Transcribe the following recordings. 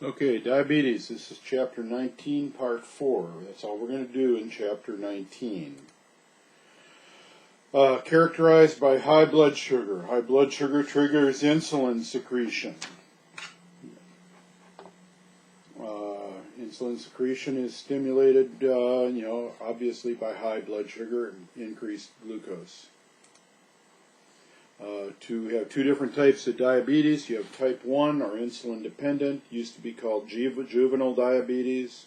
Okay, diabetes. This is chapter 19, part 4. That's all we're going to do in chapter 19. Characterized by high blood sugar. High blood sugar triggers insulin secretion. Insulin secretion is stimulated, obviously by high blood sugar and increased glucose. To have two different types of diabetes. You have type 1 or insulin dependent, used to be called juvenile diabetes.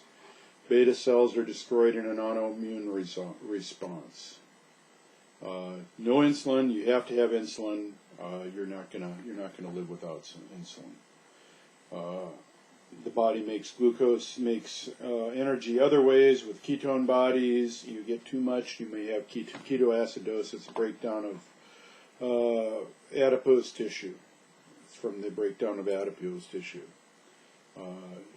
Beta cells are destroyed in an autoimmune response. No insulin, you have to have insulin. You're not gonna live without some insulin. The body makes glucose, makes energy other ways with ketone bodies. You get too much, you may have ketoacidosis, breakdown of adipose tissue. It's from the breakdown of adipose tissue.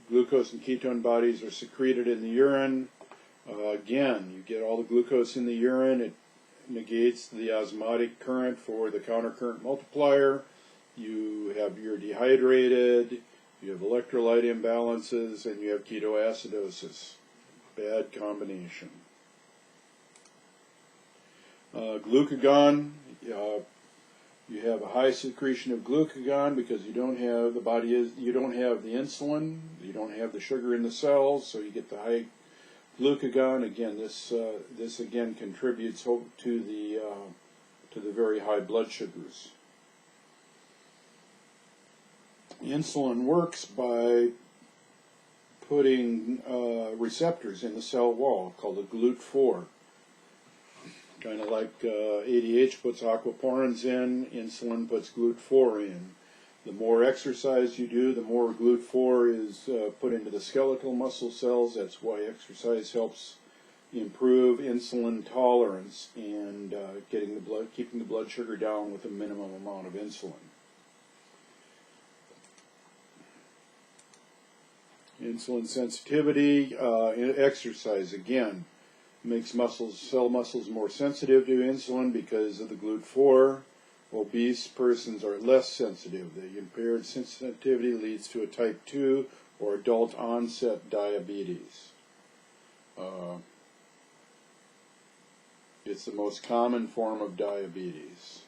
Glucose and ketone bodies are secreted in the urine. Again, you get all the glucose in the urine. It negates the osmotic current for the countercurrent multiplier. You're dehydrated. You have electrolyte imbalances, and you have ketoacidosis. Bad combination. Glucagon. You have a high secretion of glucagon because you don't have the insulin, you don't have the sugar in the cells, so you get the high glucagon. Again, this again contributes to the very high blood sugars. Insulin works by putting receptors in the cell wall called a GLUT4. Kind of like ADH puts aquaporins in, insulin puts GLUT4 in. The more exercise you do, the more GLUT4 is put into the skeletal muscle cells. That's why exercise helps improve insulin tolerance and keeping the blood sugar down with a minimum amount of insulin. Insulin sensitivity, exercise again makes cell muscles more sensitive to insulin because of the GLUT4. Obese persons are less sensitive. The impaired sensitivity leads to a type 2 or adult onset diabetes. It's the most common form of diabetes.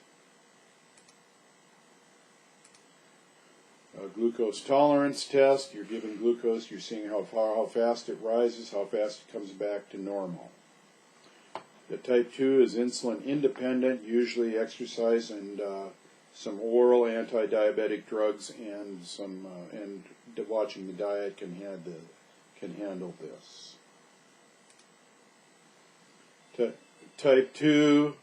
Glucose tolerance test. You're given glucose. You're seeing how fast it rises, how fast it comes back to normal. The type 2 is insulin independent, usually exercise and some oral anti-diabetic drugs and watching the diet can handle this. Type 2,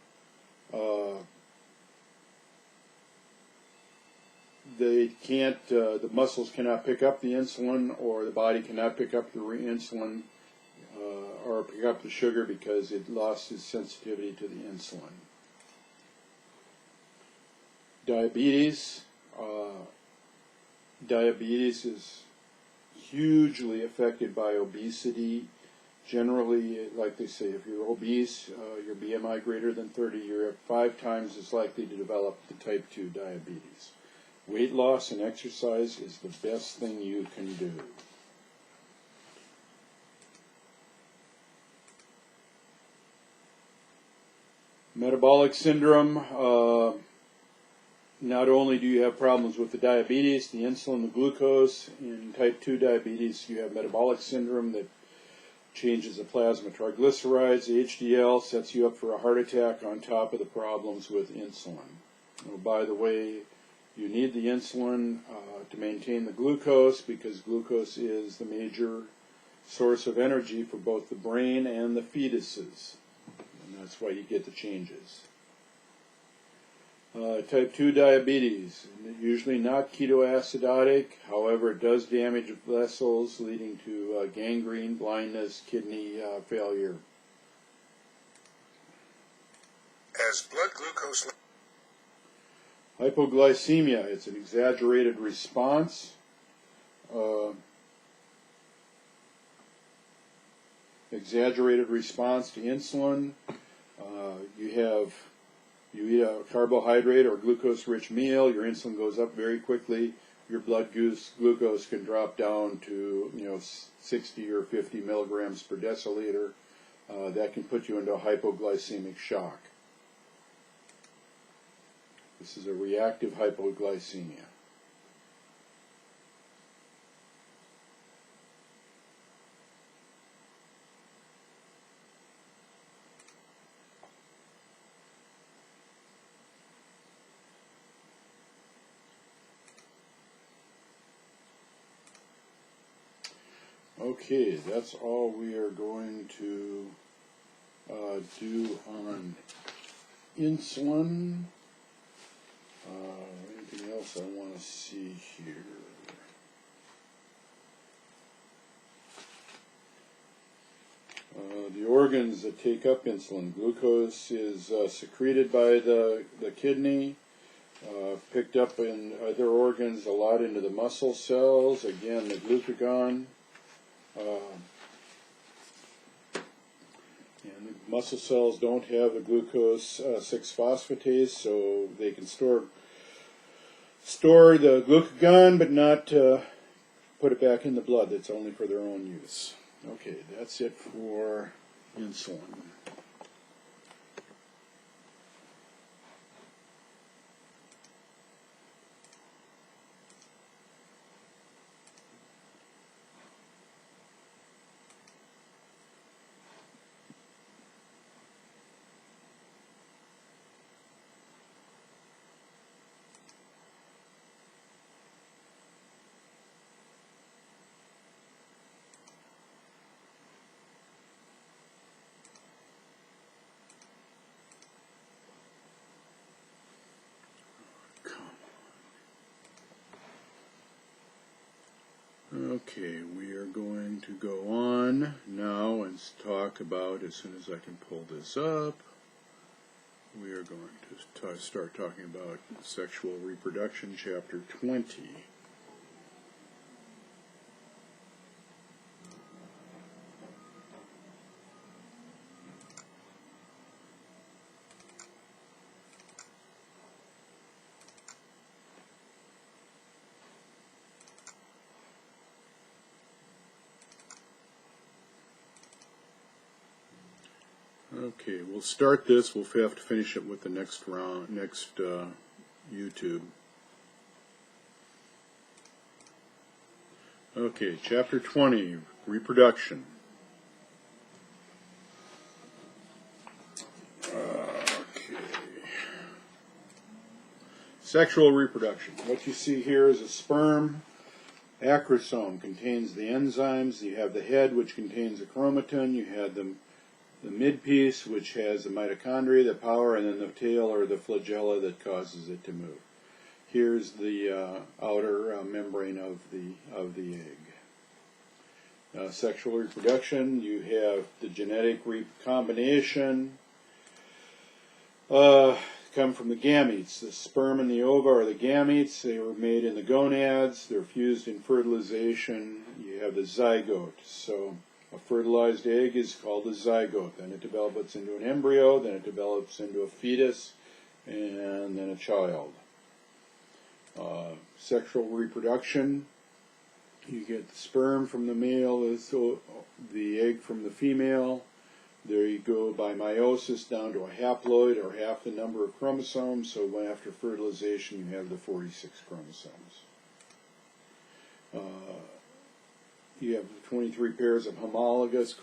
the muscles cannot pick up the insulin, or the body cannot pick up the insulin or pick up the sugar because it lost its sensitivity to the insulin. Diabetes. Diabetes is hugely affected by obesity. Generally, like they say, if you're obese, your BMI greater than 30, you're 5 times as likely to develop the type 2 diabetes. Weight loss and exercise is the best thing you can do. Metabolic syndrome, not only do you have problems with the diabetes, the insulin, the glucose, in type 2 diabetes you have metabolic syndrome that changes the plasma triglycerides, HDL, sets you up for a heart attack on top of the problems with insulin. Oh, by the way, you need the insulin to maintain the glucose because glucose is the major source of energy for both the brain and the fetuses. That's why you get the changes. Type 2 diabetes, usually not ketoacidotic, however it does damage vessels leading to gangrene, blindness, kidney failure. As blood glucose... Hypoglycemia, it's an exaggerated response. Exaggerated response to insulin. You eat a carbohydrate or glucose-rich meal, your insulin goes up very quickly. your blood glucose can drop down to 60 or 50 milligrams per deciliter. That can put you into hypoglycemic shock. This is a reactive hypoglycemia. Okay, that's all we are going to do on insulin. Anything else I want to see here? The organs that take up insulin. Glucose is secreted by the kidney, picked up in other organs a lot into the muscle cells. Again, the glucagon. And the muscle cells don't have the glucose 6-phosphatase, so they can store the glucagon, but not put it back in the blood. That's only for their own use. Okay, that's it for insulin. Okay, we are going to go on now and talk about, as soon as I can pull this up, we are going to start talking about sexual reproduction, chapter 20. Okay, we'll start this. We'll have to finish it with the next round, YouTube. Okay, chapter 20, reproduction. Okay. Sexual reproduction. What you see here is a sperm. Acrosome contains the enzymes. You have the head, which contains the chromatin. You have the midpiece, which has the mitochondria, the power, and then the tail or the flagella that causes it to move. Here's the outer membrane of the egg. Sexual reproduction, you have the genetic recombination. Come from the gametes. The sperm and the ova are the gametes. They were made in the gonads. They're fused in fertilization. You have the zygote. So a fertilized egg is called a zygote. Then it develops into an embryo, then it develops into a fetus, and then a child. Sexual reproduction, you get the sperm from the male, the egg from the female. There you go by meiosis down to a haploid, or half the number of chromosomes. So after fertilization, you have the 46 chromosomes. You have 23 pairs of homologous,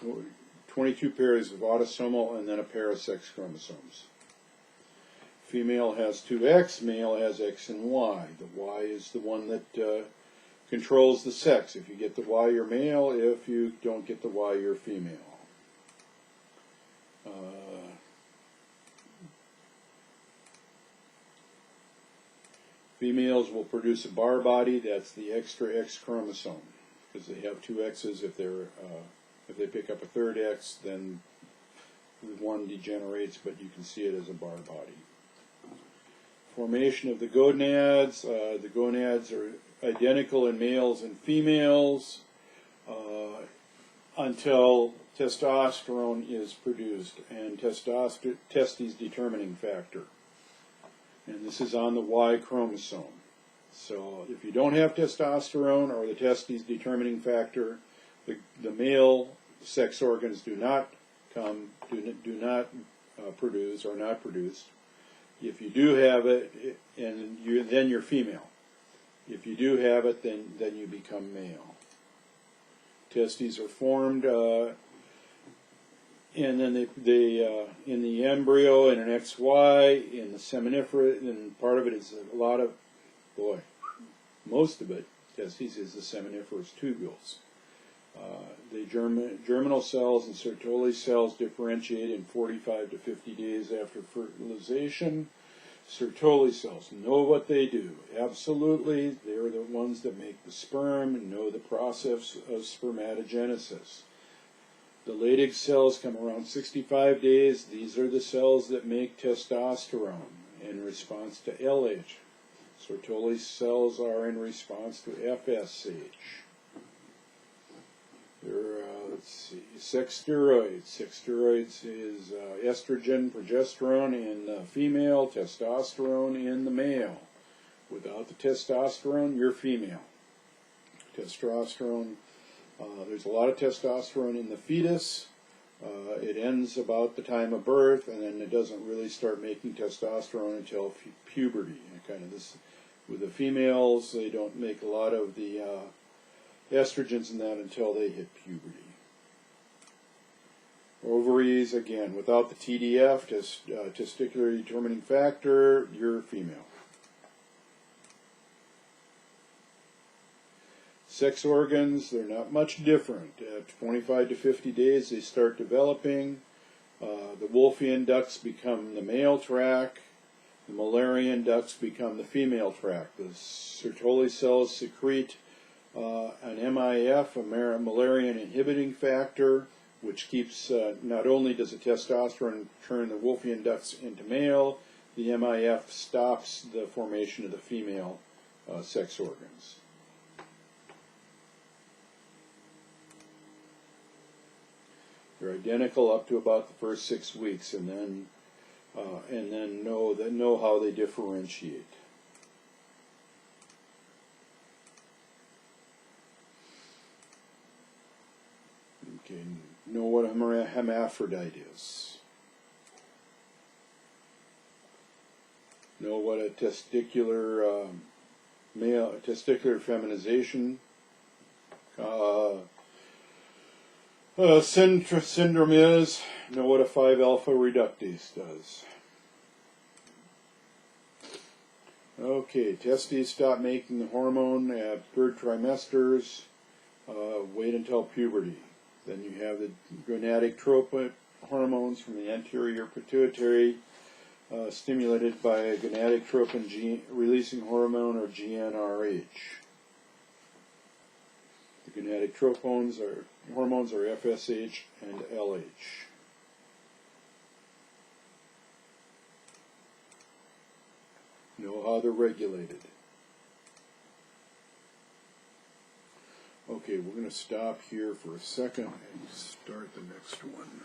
22 pairs of autosomal, and then a pair of sex chromosomes. Female has 2 X, male has X and Y. The Y is the one that controls the sex. If you get the Y, you're male. If you don't get the Y, you're female. Females will produce a bar body. That's the extra X chromosome, because they have 2 X's. If they pick up a 3rd X, then one degenerates, but you can see it as a bar body. Formation of the gonads. The gonads are identical in males and females until testosterone is produced, and testes determining factor. And this is on the Y chromosome. So if you don't have testosterone or the testes determining factor, the male sex organs do not produce or not produced. If you do have it, then you're female. If you do have it, then you become male. Testes are formed, and then they in the embryo, in an XY, in the seminiferous, and part of it is a lot of, most of it, testes, is the seminiferous tubules. The germinal cells and Sertoli cells differentiate in 45 to 50 days after fertilization. Sertoli cells know what they do. Absolutely, they're the ones that make the sperm and know the process of spermatogenesis. The Leydig cells come around 65 days. These are the cells that make testosterone in response to LH. Sertoli cells are in response to FSH. Let's see, sex steroids. Sex steroids is estrogen, progesterone in the female, testosterone in the male. Without the testosterone, you're female. Testosterone, there's a lot of testosterone in the fetus. It ends about the time of birth, and then it doesn't really start making testosterone until puberty. With the females, they don't make a lot of the estrogens in that until they hit puberty. Ovaries, again, without the TDF, testicular determining factor, you're female. Sex organs, they're not much different. At 25 to 50 days, they start developing. The Wolffian ducts become the male tract. The Mullerian ducts become the female tract. The Sertoli cells secrete an MIF, a Mullerian inhibiting factor, which keeps, not only does the testosterone turn the Wolffian ducts into male, the MIF stops the formation of the female sex organs. They're identical up to about the first 6 weeks, and then know how they differentiate. Okay, know what a hermaphrodite is. Know what a testicular testicular feminization syndrome is. Know what a 5-alpha reductase does. Okay, testes stop making the hormone at third trimesters. Wait until puberty. Then you have the gonadotropin hormones from the anterior pituitary stimulated by a gonadotropin releasing hormone, or GnRH. The gonadotropin hormones are FSH and LH. Know how they're regulated. Okay, we're going to stop here for a second and start the next one.